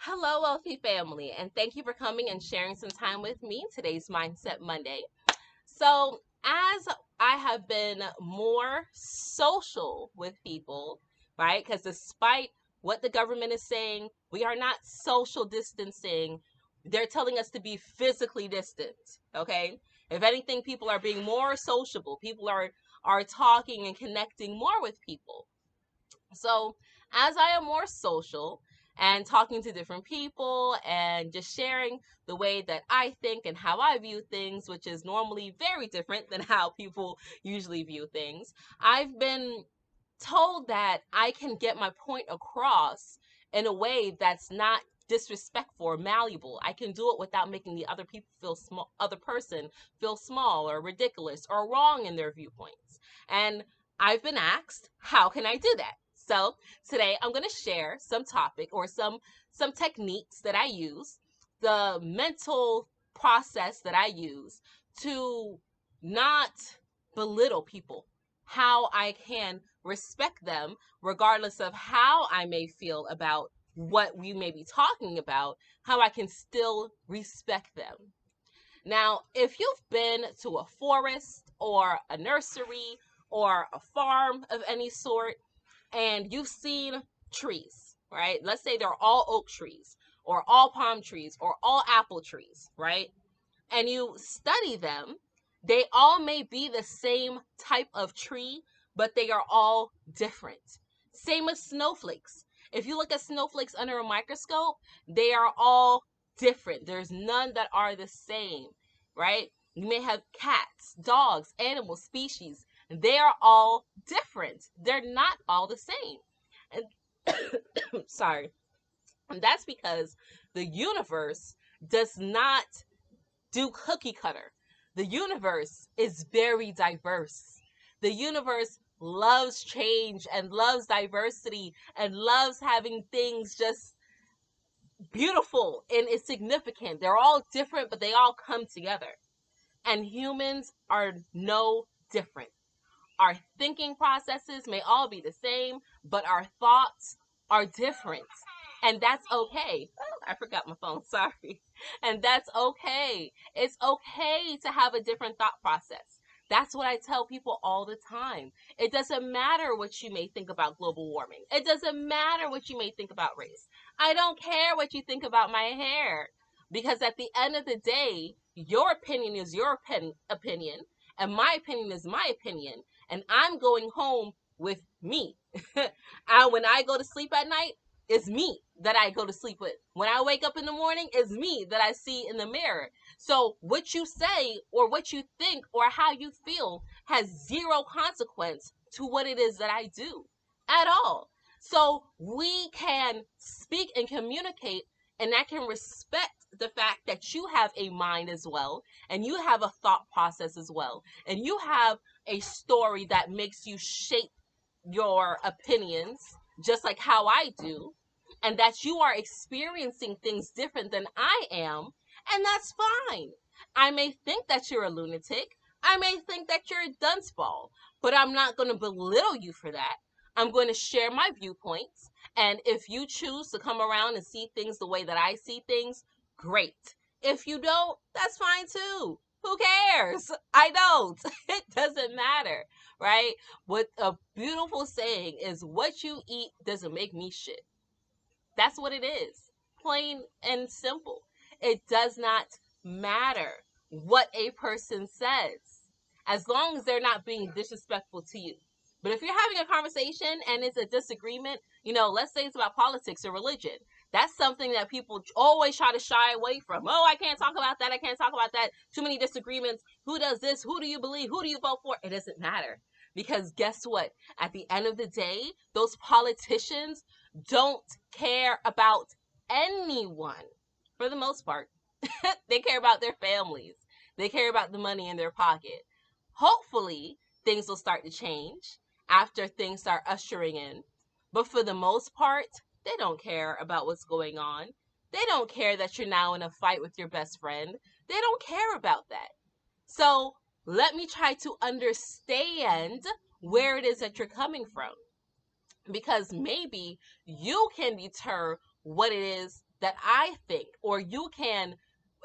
Hello, wealthy family, and thank you for coming and sharing some time with me. Today's Mindset Monday. So, as I have been more social with people, right? Because despite what the government is saying, we are not social distancing. They're telling us to be physically distant, okay? If anything, people are being more sociable. People are talking and connecting more with people. So, as I am more social and talking to different people and just sharing the way that I think and how I view things, which is normally very different than how people usually view things, I've been told that I can get my point across in a way that's not disrespectful or malleable. I can do it without making the other people feel small, other person feel small or ridiculous or wrong in their viewpoints. And I've been asked, how can I do that? So today I'm going to share some topic or some techniques that I use, the mental process that I use to not belittle people, how I can respect them regardless of how I may feel about what we may be talking about, how I can still respect them. Now, if you've been to a forest or a nursery or a farm of any sort and you've seen trees, right? Let's say they're all oak trees or all palm trees or all apple trees, right? And you study them, they all may be the same type of tree, but they are all different. Same with snowflakes. If you look at snowflakes under a microscope, they are all different. There's none that are the same, right? You may have cats, dogs, animal species. They are all different. They're not all the same. And sorry. And that's because the universe does not do cookie cutter. The universe is very diverse. The universe loves change and loves diversity and loves having things just beautiful and it's significant. They're all different, but they all come together. And humans are no different. Our thinking processes may all be the same, but our thoughts are different. And that's okay. Oh, I forgot my phone. Sorry. And that's okay. It's okay to have a different thought process. That's what I tell people all the time. It doesn't matter what you may think about global warming. It doesn't matter what you may think about race. I don't care what you think about my hair. Because at the end of the day, your opinion is your opinion, and my opinion is my opinion. And I'm going home with me. And when I go to sleep at night, it's me that I go to sleep with. When I wake up in the morning, it's me that I see in the mirror. So what you say or what you think or how you feel has zero consequence to what it is that I do at all. So we can speak and communicate, and I can respect the fact that you have a mind as well, and you have a thought process as well, and you have a story that makes you shape your opinions just like how I do, and that you are experiencing things different than I am, and that's fine. I may think that you're a lunatic. I may think that you're a dunce ball, but I'm not going to belittle you for that. I'm going to share my viewpoints, and if you choose to come around and see things the way that I see things, great. If you don't, that's fine too. Who cares? I don't. It doesn't matter, right? What a beautiful saying is, what you eat doesn't make me shit. That's what it is. Plain and simple. It does not matter what a person says as long as they're not being disrespectful to you. But if you're having a conversation and it's a disagreement, let's say it's about politics or religion, that's something that people always try to shy away from. Oh, I can't talk about that. I can't talk about that. Too many disagreements. Who does this? Who do you believe? Who do you vote for? It doesn't matter. Because guess what? At the end of the day, those politicians don't care about anyone for the most part. They care about their families. They care about the money in their pocket. Hopefully, things will start to change after things start ushering in. But for the most part, they don't care about what's going on. They don't care that you're now in a fight with your best friend. They don't care about that. So let me try to understand where it is that you're coming from, because maybe you can deter what it is that I think, or you can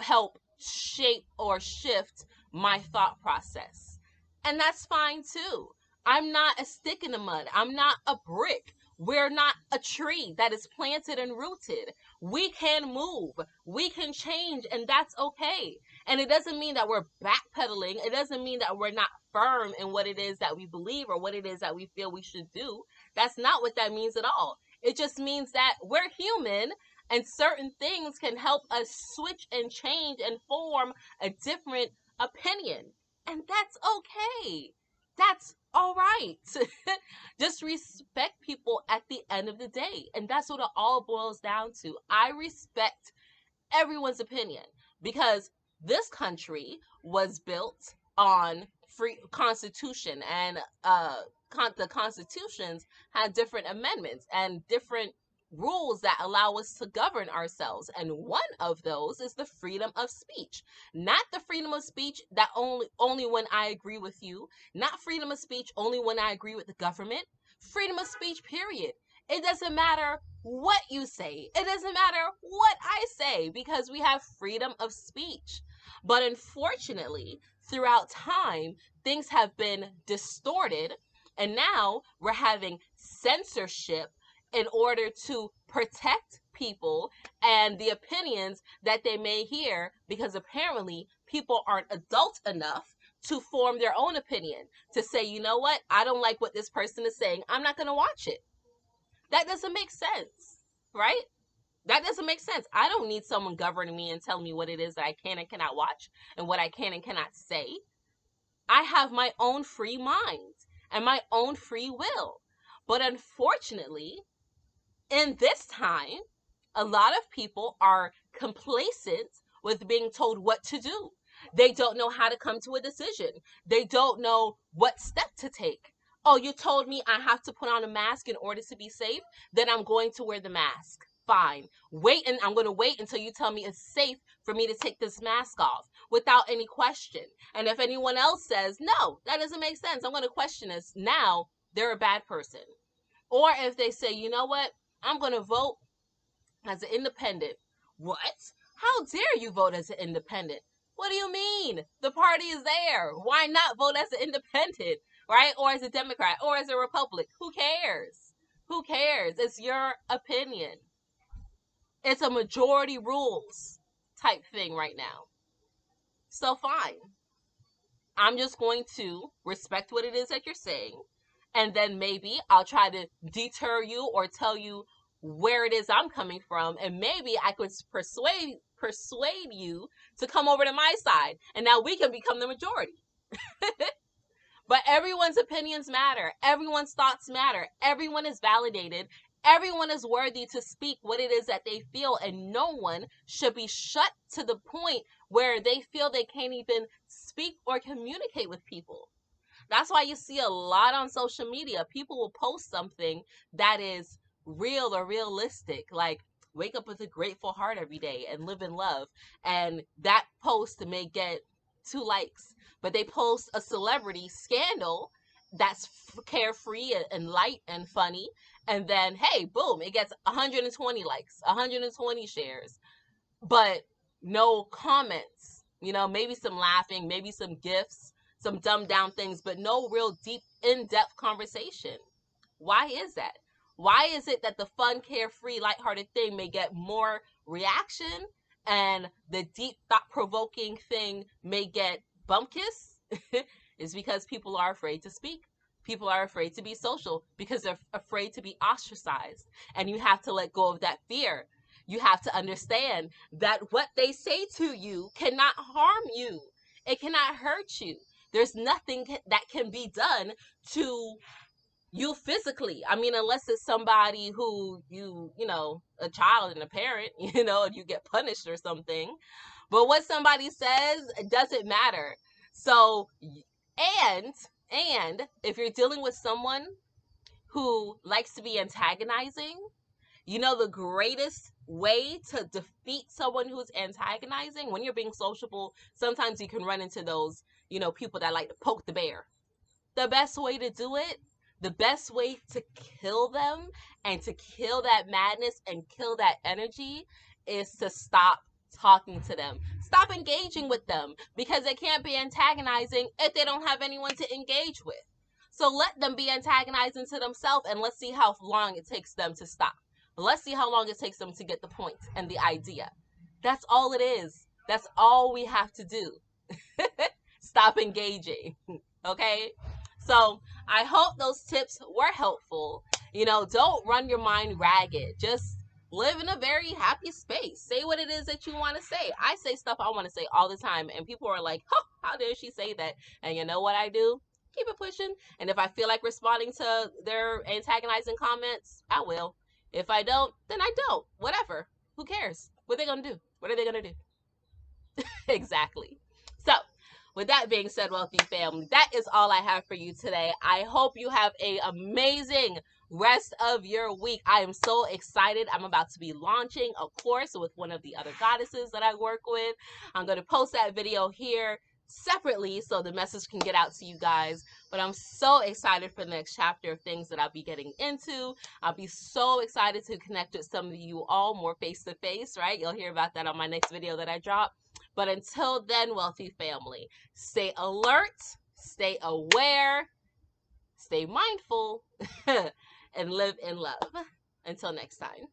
help shape or shift my thought process. And that's fine too. I'm not a stick in the mud. I'm not a brick. We're not a tree that is planted and rooted. We can move, we can change, and that's okay. And it doesn't mean that we're backpedaling. It doesn't mean that we're not firm in what it is that we believe or what it is that we feel we should do. That's not what that means at all. It just means that we're human, and certain things can help us switch and change and form a different opinion. And that's okay. That's all right. Just respect people at the end of the day. And that's what it all boils down to. I respect everyone's opinion because this country was built on free constitution, and the constitutions had different amendments and different rules that allow us to govern ourselves, and one of those is the freedom of speech. Not the freedom of speech that only when I agree with you, not freedom of speech only when I agree with the government. Freedom of speech, period. It doesn't matter what you say. It doesn't matter what I say, because we have freedom of speech. But unfortunately, throughout time, things have been distorted, and now we're having censorship in order to protect people and the opinions that they may hear, because apparently people aren't adult enough to form their own opinion, to say, you know what, I don't like what this person is saying, I'm not going to watch it. That doesn't make sense, right? That doesn't make sense. I don't need someone governing me and telling me what it is that I can and cannot watch and what I can and cannot say. I have my own free mind and my own free will. But unfortunately, in this time, a lot of people are complacent with being told what to do. They don't know how to come to a decision. They don't know what step to take. Oh, you told me I have to put on a mask in order to be safe? Then I'm going to wear the mask. Fine. I'm going to wait until you tell me it's safe for me to take this mask off without any question. And if anyone else says, no, that doesn't make sense, I'm going to question this. Now they're a bad person. Or if they say, you know what, I'm going to vote as an independent. What? How dare you vote as an independent? What do you mean? The party is there. Why not vote as an independent, right? Or as a Democrat or as a Republican? Who cares? Who cares? It's your opinion. It's a majority rules type thing right now. So fine. I'm just going to respect what it is that you're saying. And then maybe I'll try to deter you or tell you where it is I'm coming from. And maybe I could persuade you to come over to my side. And now we can become the majority. But everyone's opinions matter. Everyone's thoughts matter. Everyone is validated. Everyone is worthy to speak what it is that they feel, and no one should be shut to the point where they feel they can't even speak or communicate with people. That's why you see a lot on social media. People will post something that is real or realistic, like wake up with a grateful heart every day and live in love. And that post may get 2 likes, but they post a celebrity scandal that's carefree and light and funny, and then hey, boom, it gets 120 likes, 120 shares, but no comments. Maybe some laughing, maybe some gifs, some dumbed down things, but no real deep, in-depth conversation. Why is that? Why is it that the fun, carefree, lighthearted thing may get more reaction and the deep, thought-provoking thing may get bumpkiss? Is because people are afraid to speak. People are afraid to be social because they're afraid to be ostracized. And you have to let go of that fear. You have to understand that what they say to you cannot harm you. It cannot hurt you. There's nothing that can be done to you physically. I mean, unless it's somebody who a child and a parent, and you get punished or something. But what somebody says, it doesn't matter. So, and if you're dealing with someone who likes to be antagonizing, the greatest way to defeat someone who's antagonizing, when you're being sociable, sometimes you can run into those, people that like to poke the bear. The best way to do it, the best way to kill them and to kill that madness and kill that energy is to stop talking to them. Stop engaging with them, because they can't be antagonizing if they don't have anyone to engage with. So let them be antagonizing to themselves, and let's see how long it takes them to stop. Let's see how long it takes them to get the point and the idea. That's all it is. That's all we have to do. Stop engaging. Okay? So I hope those tips were helpful. Don't run your mind ragged. Just live in a very happy space. Say what it is that you want to say. I say stuff I want to say all the time, and people are like, oh, how dare she say that? And you know what I do? Keep it pushing. And if I feel like responding to their antagonizing comments, I will. If I don't, then I don't. Whatever. Who cares? What are they going to do? What are they going to do? Exactly. So, with that being said, wealthy family, that is all I have for you today. I hope you have an amazing rest of your week. I am so excited. I'm about to be launching a course with one of the other goddesses that I work with. I'm going to post that video here separately so the message can get out to you guys. But I'm so excited for the next chapter of things that I'll be getting into. I'll be so excited to connect with some of you all more face to face, right? You'll hear about that on my next video that I drop. But until then, wealthy family, stay alert, stay aware, stay mindful, and live in love. Until next time.